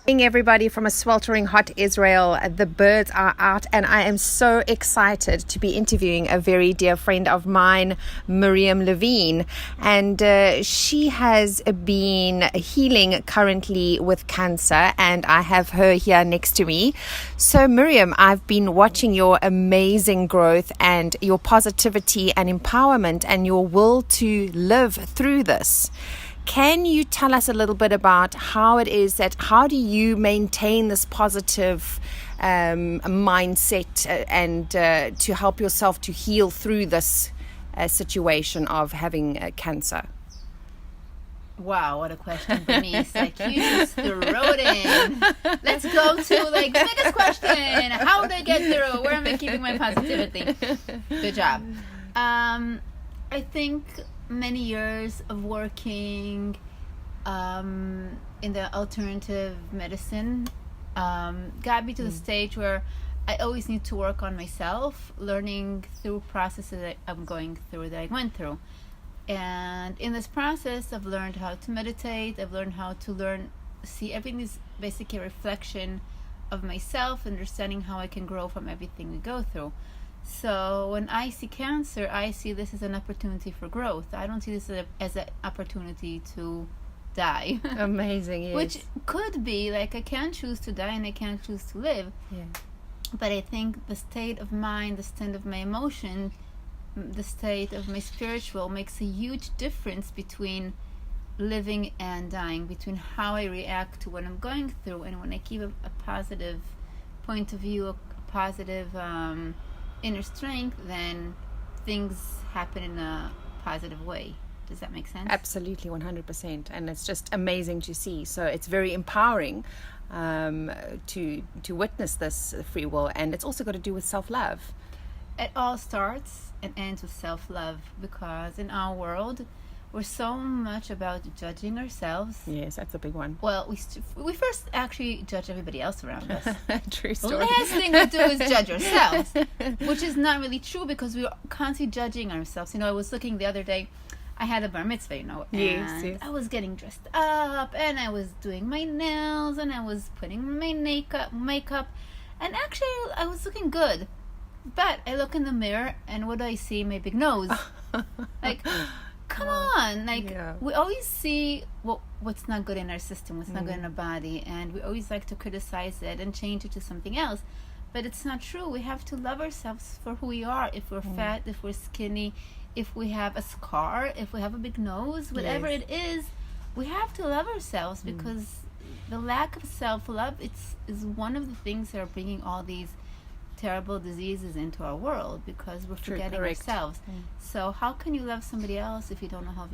Everybody from a sweltering hot Israel. The birds are out, and I am so excited to be interviewing a very dear friend of mine, Miriam Levine. And she has been healing currently with cancer, and I have her here next to me. So Miriam, I've been watching your amazing growth and your positivity and empowerment and your will to live through this. Can you tell us a little bit about how do you maintain this positive mindset and to help yourself to heal through this situation of having cancer? Wow, what a question, Bernice. Like, you just threw it in. Let's go to, the biggest question. How would I get through? Where am I keeping my positivity? Good job. I think many years of working in the alternative medicine got me to the stage where I always need to work on myself, learning through processes that I'm going through, that I went through. And in this process, I've learned how to meditate. I've learned how to see everything is basically a reflection of myself, understanding how I can grow from everything we go through. So when I see cancer, I see this as an opportunity for growth. I don't see this as an opportunity to die. Amazing, yes. Which could be, I can't choose to die and I can't choose to live. Yeah. But I think the state of mind, the state of my emotion, the state of my spiritual makes a huge difference between living and dying, between how I react to what I'm going through. And when I keep a positive point of view, a positive inner strength, then things happen in a positive way. Does that make sense? Absolutely, 100%. And it's just amazing to see. So it's very empowering to witness this free will. And it's also got to do with self-love. It all starts and ends with self-love, because in our world, we're so much about judging ourselves. Yes, that's a big one. Well, we first actually judge everybody else around us. True story. The last thing we do is judge ourselves, which is not really true, because we're constantly judging ourselves. I was looking the other day, I had a bar mitzvah, and yes. I was getting dressed up, and I was doing my nails, and I was putting my makeup, and actually I was looking good. But I look in the mirror, and what do I see? My big nose. Come on, we always see what's not good in our system, what's not good in our body, and we always like to criticize it and change it to something else. But it's not true. We have to love ourselves for who we are. If we're fat, if we're skinny, if we have a scar, if we have a big nose, whatever it is, we have to love ourselves, because the lack of self-love is one of the things that are bringing all these terrible diseases into our world, because we're forgetting ourselves. So how can you love somebody else if you don't know how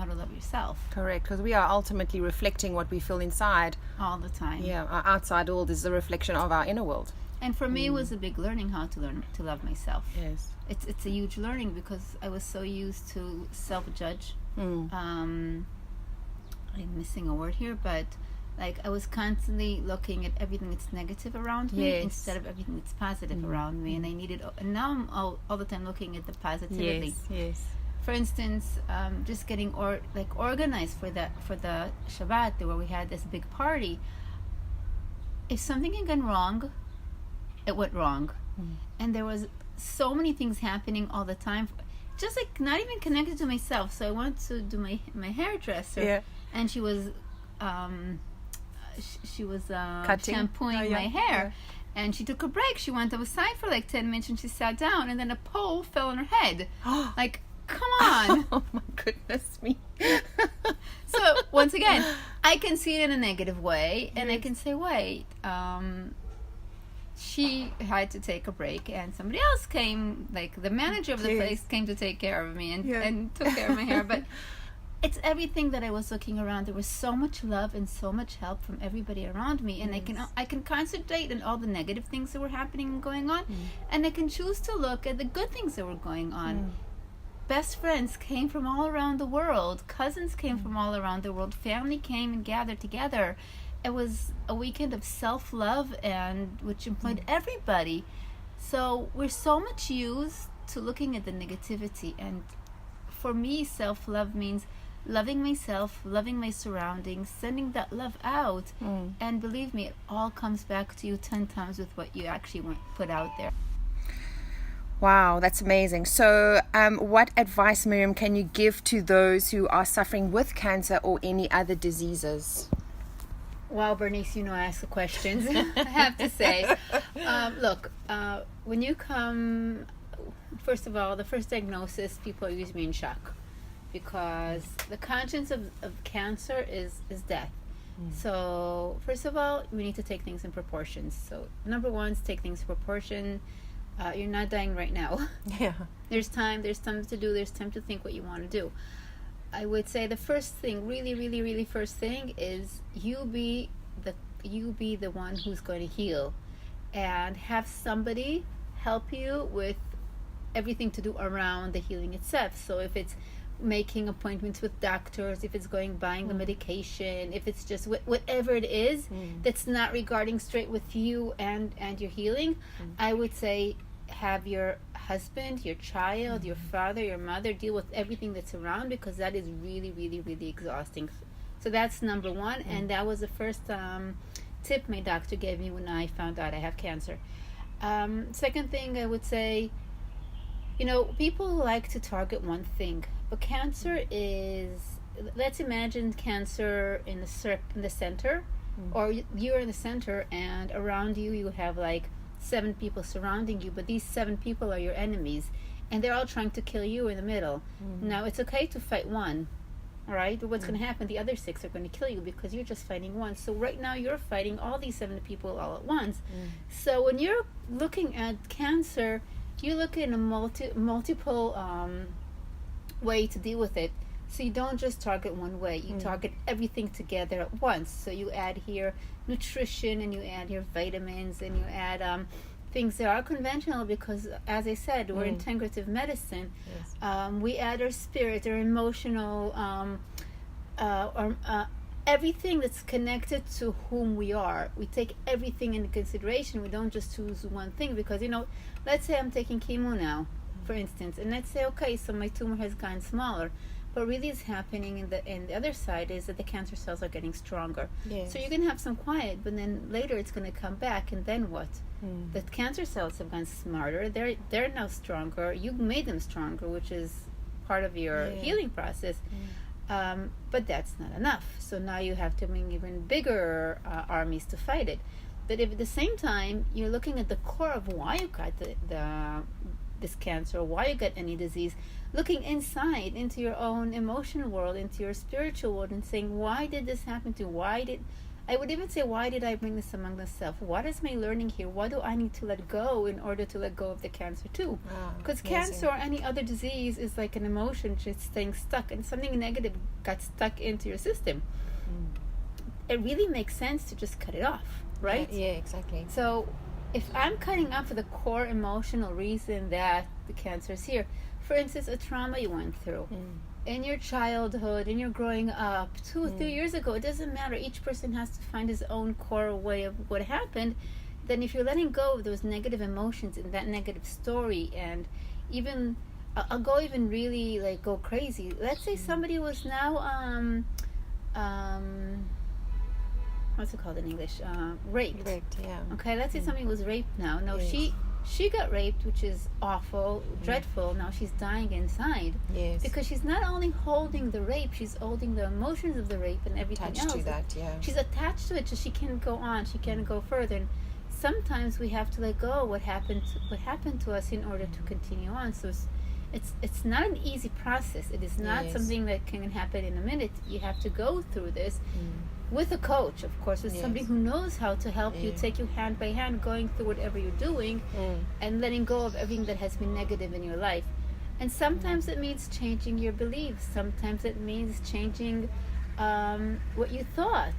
to love yourself? Correct, because we are ultimately reflecting what we feel inside all the time. Yeah, our outside world is a reflection of our inner world. And for me, it was a big learning how to learn to love myself. Yes, it's a huge learning, because I was so used to self-judge. I'm missing a word here, but I was constantly looking at everything that's negative around me instead of everything that's positive around me, and and now I'm all the time looking at the positivity. Yes. For instance, just getting organized for the Shabbat, where we had this big party. If something had gone wrong, it went wrong, and there was so many things happening all the time, just not even connected to myself. So I went to do my hairdresser, and she was shampooing my hair, and she took a break. She went outside for 10 minutes, and she sat down, and then a pole fell on her head. Come on. Oh my goodness me. So once again, I can see it in a negative way, and I can say, wait, she had to take a break, and somebody else came, the manager of the place came to take care of me and took care of my hair. But it's everything that I was looking around. There was so much love and so much help from everybody around me, and I can concentrate on all the negative things that were happening and going on, and I can choose to look at the good things that were going on. Best friends came from all around the world. Cousins came from all around the world. Family came and gathered together. It was a weekend of self-love, and which employed everybody. So we're so much used to looking at the negativity, and for me, self-love means loving myself, loving my surroundings, sending that love out. And believe me, it all comes back to you 10 times with what you actually want put out there. Wow, that's amazing. So what advice, Miriam, can you give to those who are suffering with cancer or any other diseases? Wow, Bernice, you know I ask the questions. I have to say. Look, when you come, first of all, the first diagnosis, people are usually in shock because the conscience of cancer is death. So first of all, we need to take things in proportions. So number one is take things in proportion. You're not dying right now. Yeah. There's time to do, there's time to think what you want to do. I would say the first thing, really first thing is you be the one who's going to heal, and have somebody help you with everything to do around the healing itself. So if it's making appointments with doctors, if it's buying the medication, if it's just whatever it is that's not regarding straight with you and your healing, I would say have your husband, your child, your father, your mother deal with everything that's around, because that is really exhausting. So that's number one, and that was the first tip my doctor gave me when I found out I have cancer. Second thing I would say, people like to target one thing, but cancer is, let's imagine cancer in the center, or you're in the center, and around you have like 7 people surrounding you, but these 7 people are your enemies, and they're all trying to kill you in the middle. Now, it's okay to fight one, all right? But what's going to happen? The other 6 are going to kill you because you're just fighting one. So right now you're fighting all these 7 people all at once. So when you're looking at cancer, you look at a multiple way to deal with it. So you don't just target one way. You target everything together at once. So you add here nutrition, and you add your vitamins, and you add things that are conventional, because, as I said, we're integrative medicine. Yes. We add our spirit, our emotional, everything that's connected to whom we are. We take everything into consideration. We don't just choose one thing, because, let's say I'm taking chemo now, for instance, and let's say, okay, so my tumor has gotten smaller. But really is happening in the other side is that the cancer cells are getting stronger. Yes. So you can have some quiet, but then later it's going to come back, and then what? The cancer cells have gotten smarter. They're now stronger. You made them stronger, which is part of your healing process. But that's not enough. So now you have to bring even bigger armies to fight it. But if at the same time you're looking at the core of why you got this cancer, or why you got any disease, looking inside into your own emotional world, into your spiritual world, and saying, why did this happen to you? I would even say, why did I bring this among myself? What is my learning here? What do I need to let go in order to let go of the cancer too? Because cancer or any other disease is like an emotion just staying stuck, and something negative got stuck into your system. It really makes sense to just cut it off, right? Yeah, exactly. So if I'm cutting off the core emotional reason that the cancer is here, for instance, a trauma you went through in your childhood, in your growing up 2 or 3 years ago, it doesn't matter. Each person has to find his own core way of what happened. Then if you're letting go of those negative emotions and that negative story, and even I'll go even really like go crazy. Let's say somebody was now what's it called in English? Raped. Raped, yeah. Okay, let's say somebody was raped now. No, yes. She got raped, which is awful, dreadful. Now she's dying inside. Yes. Because she's not only holding the rape, she's holding the emotions of the rape and everything else. Attached to that, yeah. She's attached to it, so she can't go on. She can't go further. And sometimes we have to let go of what happened to us in order to continue on. So it's not an easy process. It is not something that can happen in a minute. You have to go through this. With a coach, of course, with somebody who knows how to help you, take you hand by hand, going through whatever you're doing, and letting go of everything that has been negative in your life. And sometimes it means changing your beliefs. Sometimes it means changing what you thought,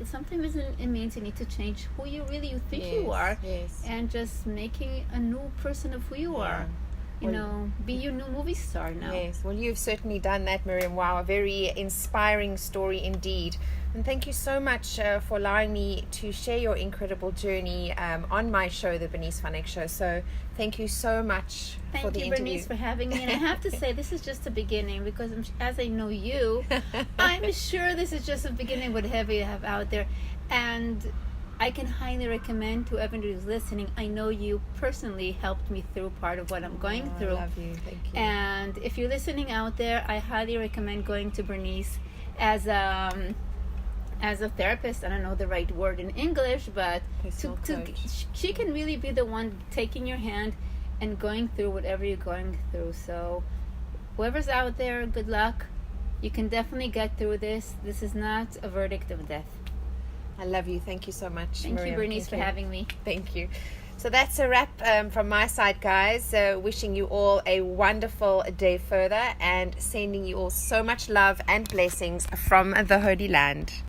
Sometimes it means you need to change who you think you are, and just making a new person of who you are. be your new movie star now. Yes, well, you've certainly done that, Miriam. Wow, a very inspiring story indeed. And thank you so much for allowing me to share your incredible journey on my show, The Bernice Vanek Show. So thank you so much for the interview. Thank you, Bernice, for having me. And I have to say, this is just the beginning, because as I know you, I'm sure this is just the beginning of whatever you have out there. And I can highly recommend to everyone who's listening. I know you personally helped me through part of what I'm going through. I love you. Thank you. And if you're listening out there, I highly recommend going to Bernice as a therapist. I don't know the right word in English, but she can really be the one taking your hand and going through whatever you're going through. So whoever's out there, good luck. You can definitely get through this. This is not a verdict of death. I love you. Thank you so much, Thank Miriam. you, Bernice, for having me. Thank you. So that's a wrap from my side, guys. Wishing you all a wonderful day further and sending you all so much love and blessings from the Holy Land.